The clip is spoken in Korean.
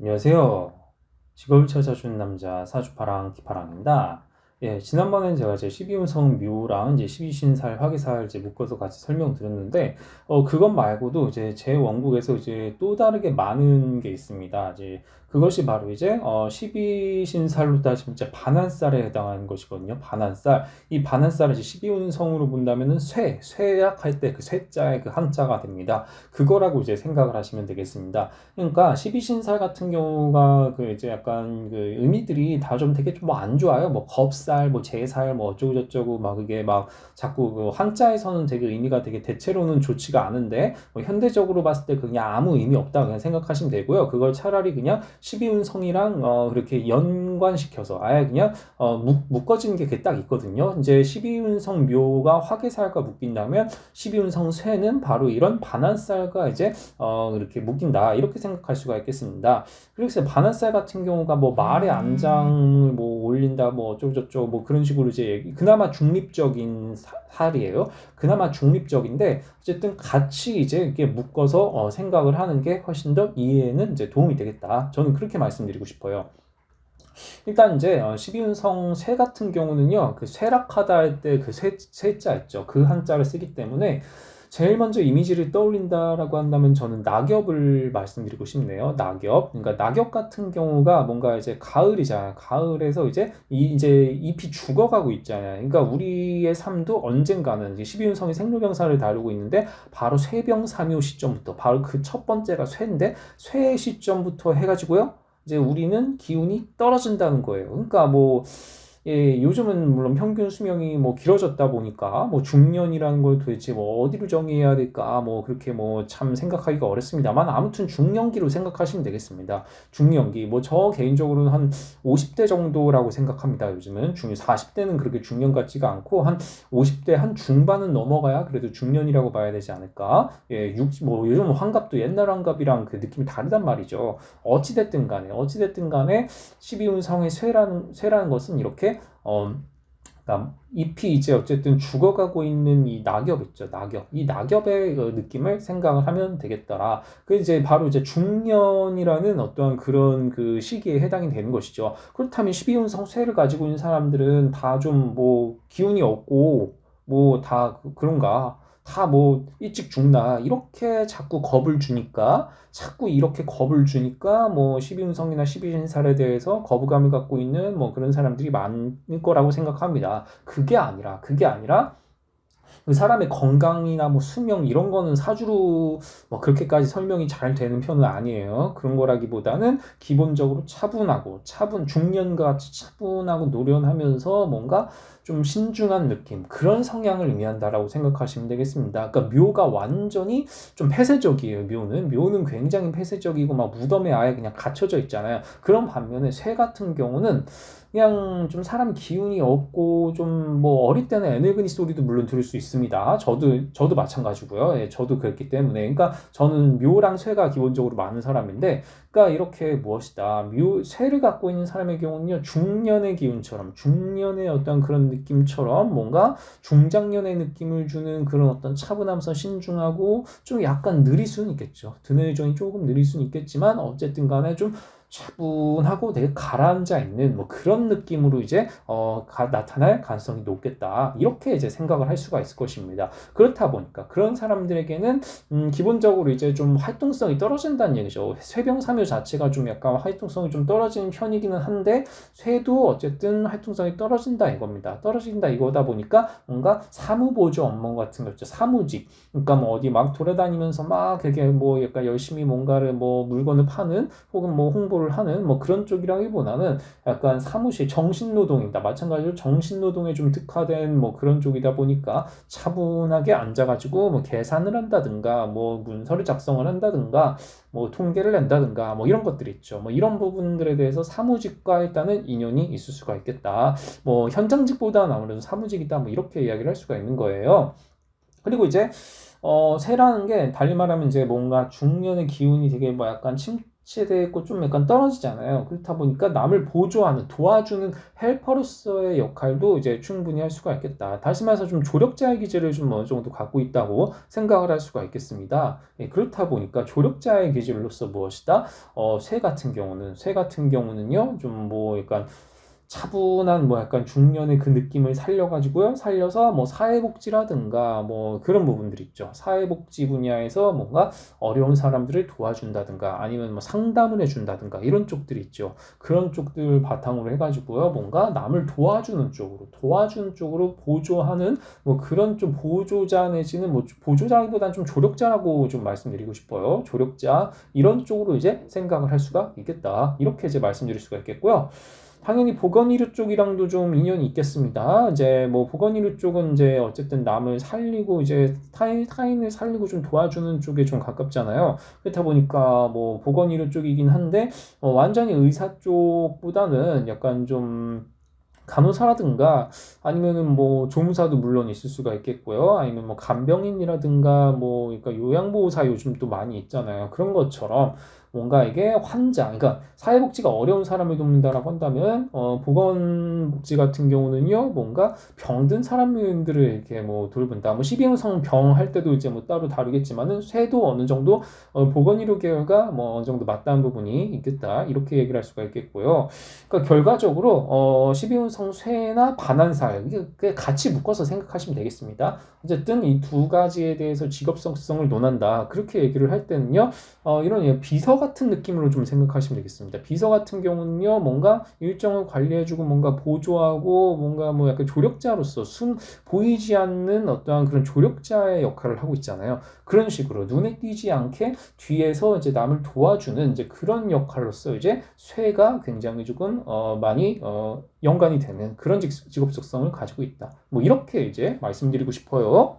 안녕하세요. 직업을 찾아준 남자 사주파랑 기파랑입니다. 예, 지난번엔 제가 이제 12운성 묘랑 이제 12신살 화기살 이제 묶어서 같이 설명드렸는데, 그것 말고도 이제 제 원국에서 이제 또 다르게 많은 게 있습니다. 이제 그것이 바로 이제 12신살로 따지면 이제 반한살에 해당하는 것이거든요. 반한살. 이 반한살을 이제 12운성으로 본다면은 쇠약할 때 그 쇠자의 그 한자가 됩니다. 그거라고 이제 생각을 하시면 되겠습니다. 그러니까 12신살 같은 경우가 그 이제 약간 그 의미들이 다 좀 되게 좀 뭐 안 좋아요. 뭐 겁살, 뭐 제살, 뭐 어쩌고 저쩌고 막 그게 막 자꾸 그 한자에서는 되게 의미가 되게 대체로는 좋지가 않은데 뭐 현대적으로 봤을 때 그냥 아무 의미 없다 그냥 생각하시면 되고요. 그걸 차라리 그냥 12운성이랑 그렇게 연관시켜서 아예 그냥 묶어지는 게 딱 있거든요. 이제 12운성 묘가 화개살과 묶인다면 12운성 쇠는 바로 이런 반한살과 이제 이렇게 묶인다 이렇게 생각할 수가 있겠습니다. 그래서 반한살 같은 경우가 뭐 말의 안장을 뭐 올린다 뭐 어쩌고저쩌고 뭐 그런 식으로 이제 그나마 중립적인 살이에요. 그나마 중립적인데 어쨌든 같이 이제 이렇게 묶어서 생각을 하는 게 훨씬 더 이해에는 이제 도움이 되겠다. 저는 그렇게 말씀드리고 싶어요. 일단 이제 12운성 쇠 같은 경우는요, 그 쇠락하다 할 때 그 쇠자 있죠. 그 한자를 쓰기 때문에 제일 먼저 이미지를 떠올린다라고 한다면 저는 낙엽을 말씀드리고 싶네요. 낙엽. 그러니까 낙엽 같은 경우가 뭔가 이제 가을이잖아요. 가을에서 이제 잎이 죽어가고 있잖아요. 그러니까 우리의 삶도 언젠가는 이제 12운성이 생로병사를 다루고 있는데 바로 쇠병삼요 시점부터 바로 그 첫 번째가 쇠인데 쇠 시점부터 해가지고요. 이제 우리는 기운이 떨어진다는 거예요. 그러니까 뭐 요즘은 물론 평균 수명이 뭐 길어졌다 보니까 뭐 중년이라는 걸 도대체 뭐 어디로 정의해야 될까 뭐 그렇게 뭐 참 생각하기가 어렵습니다만 아무튼 중년기로 생각하시면 되겠습니다. 중년기 뭐 저 개인적으로는 한 50대 정도라고 생각합니다. 요즘은 40대는 그렇게 중년 같지가 않고 한 50대 한 중반은 넘어가야 그래도 중년이라고 봐야 되지 않을까? 뭐 요즘 환갑도 옛날 환갑이랑 그 느낌이 다르단 말이죠. 어찌됐든 간에 12운성의 쇠라는 것은 이렇게 그러니까 잎이 이제 어쨌든 죽어가고 있는 이 낙엽 있죠, 낙엽. 이 낙엽의 그 느낌을 생각을 하면 되겠더라. 그 이제 바로 이제 중년이라는 어떤 그런 그 시기에 해당이 되는 것이죠. 그렇다면 12운성 쇠를 가지고 있는 사람들은 다 좀 뭐 기운이 없고 뭐 다 그런가? 다 뭐 일찍 죽나? 이렇게 자꾸 이렇게 겁을 주니까 뭐 12운성이나 12신살에 대해서 거부감을 갖고 있는 뭐 그런 사람들이 많을 거라고 생각합니다. 그게 아니라 그 사람의 건강이나 뭐 수명 이런 거는 사주로 뭐 그렇게까지 설명이 잘 되는 편은 아니에요. 그런 거라기보다는 기본적으로 중년과 같이 차분하고 노련하면서 뭔가 좀 신중한 느낌 그런 성향을 의미한다라고 생각하시면 되겠습니다. 그러니까 묘가 완전히 좀 폐쇄적이에요. 묘는 굉장히 폐쇄적이고 막 무덤에 아예 그냥 갇혀져 있잖아요. 그런 반면에 쇠 같은 경우는 그냥 좀 사람 기운이 없고 좀 뭐 어릴 때는 애늙은이 소리도 물론 들을 수 있습니다. 저도 마찬가지고요. 예, 저도 그랬기 때문에 그러니까 저는 묘랑 쇠가 기본적으로 많은 사람인데 그러니까 이렇게 무엇이다 쇠를 갖고 있는 사람의 경우는요 중년의 기운처럼 중년의 어떤 그런 느낌처럼 뭔가 중장년의 느낌을 주는 그런 어떤 차분하면서 신중하고 좀 약간 느릴 수는 있겠죠. 두뇌 회전이 조금 느릴 수는 있겠지만 어쨌든 간에 좀 차분하고 되게 가라앉아 있는 뭐 그런 느낌으로 이제 나타날 가능성이 높겠다. 이렇게 이제 생각을 할 수가 있을 것입니다. 그렇다 보니까 그런 사람들에게는 기본적으로 이제 좀 활동성이 떨어진다는 얘기죠. 쇠병사묘 자체가 좀 약간 활동성이 좀 떨어지는 편이기는 한데 쇠도 어쨌든 활동성이 떨어진다 이겁니다. 떨어진다 이거다 보니까 뭔가 사무보조 업무 같은 거 있죠. 사무직. 그러니까 뭐 어디 막 돌아다니면서 막 되게 뭐 약간 열심히 뭔가를 뭐 물건을 파는 혹은 뭐 홍보를 하는 뭐 그런 쪽이라기보다는 약간 사무실 정신노동이다. 마찬가지로 정신노동에 좀 특화된 뭐 그런 쪽이다 보니까 차분하게 앉아가지고 뭐 계산을 한다든가 뭐 문서를 작성을 한다든가 뭐 통계를 낸다든가 뭐 이런 것들이 있죠. 뭐 이런 부분들에 대해서 사무직과 일단은 인연이 있을 수가 있겠다. 뭐 현장직보다는 아무래도 사무직이다. 뭐 이렇게 이야기를 할 수가 있는 거예요. 그리고 이제 새라는 게 달리 말하면 이제 뭔가 중년의 기운이 되게 뭐 약간 대했고 좀 약간 떨어지잖아요. 그렇다 보니까 남을 보조하는, 도와주는 헬퍼로서의 역할도 이제 충분히 할 수가 있겠다. 다시 말해서 좀 조력자의 기질을 좀 어느 정도 갖고 있다고 생각을 할 수가 있겠습니다. 예, 그렇다 보니까 조력자의 기질로서 무엇이다? 쇠 같은 경우는요, 좀 뭐 약간 차분한 뭐 약간 중년의 그 느낌을 살려가지고요. 살려서 뭐 사회복지라든가 뭐 그런 부분들 있죠. 사회복지 분야에서 뭔가 어려운 사람들을 도와준다든가 아니면 뭐 상담을 해준다든가 이런 쪽들이 있죠. 그런 쪽들 바탕으로 해가지고요. 뭔가 남을 도와주는 쪽으로 보조하는 뭐 그런 좀 보조자 내지는 뭐 보조자보다는 좀 조력자라고 좀 말씀드리고 싶어요. 조력자 이런 쪽으로 이제 생각을 할 수가 있겠다. 이렇게 이제 말씀드릴 수가 있겠고요. 당연히 보건의료 쪽이랑도 좀 인연이 있겠습니다. 이제 뭐 보건의료 쪽은 이제 어쨌든 남을 살리고 이제 타인을 살리고 좀 도와주는 쪽에 좀 가깝잖아요. 그렇다 보니까 뭐 보건의료 쪽이긴 한데 완전히 의사 쪽보다는 약간 좀 간호사라든가 아니면은 뭐 조무사도 물론 있을 수가 있겠고요. 아니면 뭐 간병인이라든가 뭐 그러니까 요양보호사 요즘 또 많이 있잖아요. 그런 것처럼 뭔가 이게 환자, 그러니까 사회복지가 어려운 사람을 돕는다라고 한다면 보건복지 같은 경우는요, 뭔가 병든 사람들을 이렇게 뭐 돌본다. 뭐 시비응성 병 할 때도 이제 뭐 따로 다루겠지만은 쇠도 어느 정도 보건의료 계열과 뭐 어느 정도 맞닿은 부분이 있겠다. 이렇게 얘기를 할 수가 있겠고요. 그러니까 결과적으로 12운성 쇠나 반환살 이게 같이 묶어서 생각하시면 되겠습니다. 어쨌든 이 두 가지에 대해서 직업성을 논한다. 그렇게 얘기를 할 때는요. 이런 비서 같은 느낌으로 좀 생각하시면 되겠습니다. 비서 같은 경우는요. 뭔가 일정을 관리해주고 뭔가 보조하고 뭔가 뭐 약간 조력자로서 보이지 않는 어떠한 그런 조력자의 역할을 하고 있잖아요. 그런 식으로 눈에 띄지 않게 뒤에서 이제 남을 도와주는 이제 그런 역할로서 이제 쇠가 굉장히 조금 많이 연관이 되는 그런 직업 속성을 가지고 있다. 뭐 이렇게 이제 말씀드리고 싶어요.